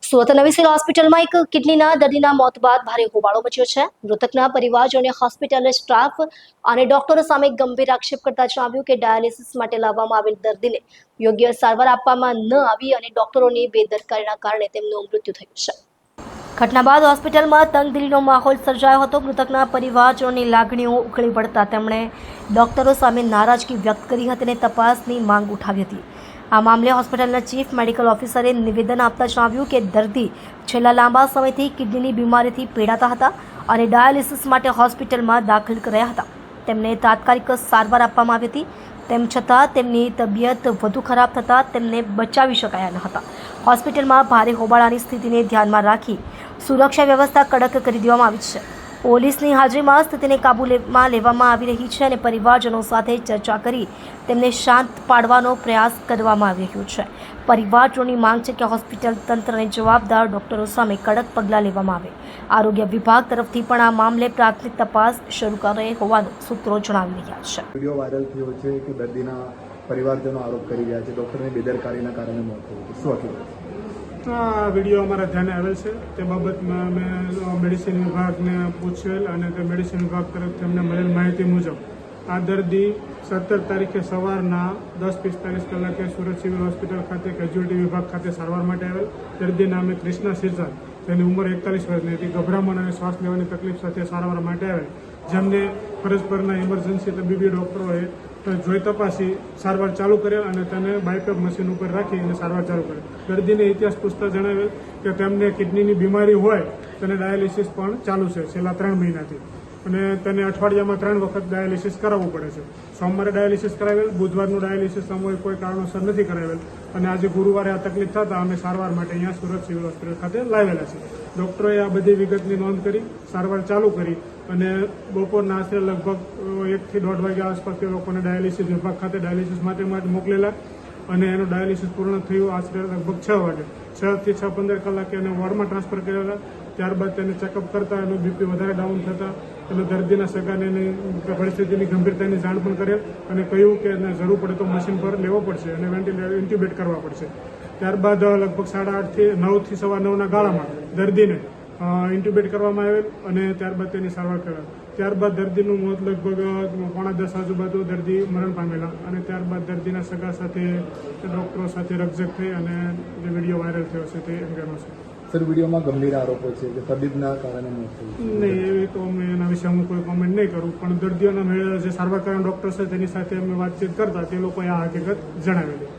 સુરત નવી સિવિલ હોસ્પિટલમાં એક કિડનીના દર્દીના મોત બાદ ભારે હોબાળો મચ્યો છે। મૃતકના પરિવારજોને હોસ્પિટલ સ્ટાફ અને ડોક્ટરો સામે ગંભીર આક્ષેપ કરતા જણાવ્યું કે ડાયાલિસિસ માટે લાવવામાં આવેલ દર્દીને યોગ્ય સારવાર આપવામાં ન આવી અને ડોક્ટરોની બેદરકારીના કારણે તેમનું મૃત્યુ થયું છે। ઘટના બાદ હોસ્પિટલમાં તંગદિલીનો માહોલ સર્જાયો હતો। મૃતકના પરિવારજનોની લાગણીઓ ઉકળી પડતા તેમણે ડોક્ટરો સામે નારાજગી વ્યક્ત કરી હતી અને તપાસની માંગ ઉઠાવી હતી। આ મામલે હોસ્પિટલના ચીફ મેડિકલ ઓફિસરે નિવેદન આપતા જણાવ્યું કે દર્દી છેલ્લા લાંબા સમયથી કિડનીની બીમારીથી પીડાતા હતા અને ડાયાલિસિસ માટે હોસ્પિટલમાં દાખલ કરાયા હતા। તેમને તાત્કાલિક સારવાર આપવામાં આવી હતી, તેમ છતાં તેમની તબિયત વધુ ખરાબ થતાં તેમને બચાવી શકાયા ન હતા। હોસ્પિટલમાં ભારે હોબાળાની સ્થિતિને ધ્યાનમાં રાખી સુરક્ષા વ્યવસ્થા કડક કરી દેવામાં આવી છે। પોલીસની હાજરીમાં સ્થિતિને કાબૂમાં લેવામાં આવી રહી છે અને પરિવારજનો સાથે ચર્ચા કરી તેમને શાંત પાડવાનો પ્રયાસ કરવામાં આવી રહ્યો છે। પરિવારજનોની માંગ છે કે હોસ્પિટલ તંત્રને જવાબદાર ડોક્ટરો સામે કડક પગલાં લેવામાં આવે। આરોગ્ય વિભાગ તરફથી પણ આ મામલે પ્રાથમિક તપાસ શરૂ કરે હોવાનું સૂત્રો જણાવી રહ્યા છે। વિડીયો વાયરલ થયો છે કે દર્દીના પરિવારજનો આરોપ કરી રહ્યા છે ડોક્ટરની બેદરકારીના કારણે મોત થયું છે, શું હકીકત? આ વિડીયો અમારા ધ્યાને આવેલ છે। તે બાબતમાં અમે મેડિસિન વિભાગને પૂછેલ અને તે મેડિસિન વિભાગ તરફથી અમને મળેલ માહિતી મુજબ આ દર્દી 17 તારીખે સવારના 10:45 કલાકે સુરત સિવિલ હોસ્પિટલ ખાતે કેઝ્યુઅલ્ટી વિભાગ ખાતે સારવાર માટે આવેલ। દર્દી નામે કૃષ્ણા સિરસાટ, તેની ઉંમર 41 વર્ષની હતી, ગભરામણ અને શ્વાસ લેવાની તકલીફ સાથે સારવાર માટે આવેલ, જેમને ફરજ પરના ઇમરજન્સી તબીબી ડૉક્ટરોએ જોઈ તપાસી સારવાર ચાલુ કરેલ અને તેને બાયપેપ મશીન ઉપર રાખી અને સારવાર ચાલુ કરેલ। દર્દીને ઇતિહાસ પૂછતા જણાવેલ કે તેમને કિડનીની બીમારી હોય તેને ડાયાલિસિસ પણ ચાલુ છે છેલ્લા 3 મહિનાથી અને તેને અઠવાડિયામાં 3 વખત ડાયાલિસિસ કરાવવું પડે છે। સોમવારે ડાયાલિસિસ કરાવેલ, બુધવારનું ડાયાલિસિસ અમોએ કોઈ કારણોસર નથી કરાવેલ અને આજે ગુરુવારે આ તકલીફ થતાં અમે સારવાર માટે અહીંયા સુરત સિવિલ હોસ્પિટલ ખાતે લાવેલા છે। ડૉક્ટરોએ આ બધી વિગતની નોંધ કરી સારવાર ચાલુ કરી અને બપોરના આશરે લગભગ 1 થી 1.5 વાગ્યા આસપાસ તે લોકોને ડાયાલિસિસ વિભાગ ખાતે ડાયાલિસિસ માટે મોકલેલા અને એનું ડાયાલિસિસ પૂર્ણ થયું આશરે લગભગ 6 વાગે। 6 થી 6:15 કલાકે એને વોર્ડમાં ટ્રાન્સફર કરેલા। ત્યારબાદ તેને ચેકઅપ કરતા એનું બીપી વધારે ડાઉન થતાં અને દર્દીના સગાને એની પરિસ્થિતિની ગંભીરતાની જાણ પણ કરેલ અને કહ્યું કે એને જરૂર પડે તો મશીન પર લેવો પડશે અને વેન્ટિલેટર ઇન્ટ્યુબેટ કરવા પડશે। ત્યારબાદ લગભગ 8:30 થી 9 થી સવા 9ના ગાળામાં દર્દીને ઇન્ટ્યુબેટ કરવામાં આવેલ અને ત્યારબાદ તેની સારવાર કરેલ। ત્યારબાદ દર્દીનું મોત લગભગ 9:45 આજુબાજુ દર્દી મરણ પામેલા અને ત્યારબાદ દર્દીના સગા સાથે ડૉક્ટરો સાથે રકઝક થઈ અને જે વિડીયો વાયરલ થયો છે તે અંગેનો છે। સર, વિડીયોમાં ગંભીર આરોપો છે કે તબીબના કારણે મોત થયું? નહીં, એવી તો અમે એના વિશે હું કોઈ કોમેન્ટ નહીં કરું, પણ દર્દીઓના જે સારવાર કરનાર ડૉક્ટર છે તેની સાથે અમે વાતચીત કરતા તે લોકોએ આ હકીકત જણાવેલી।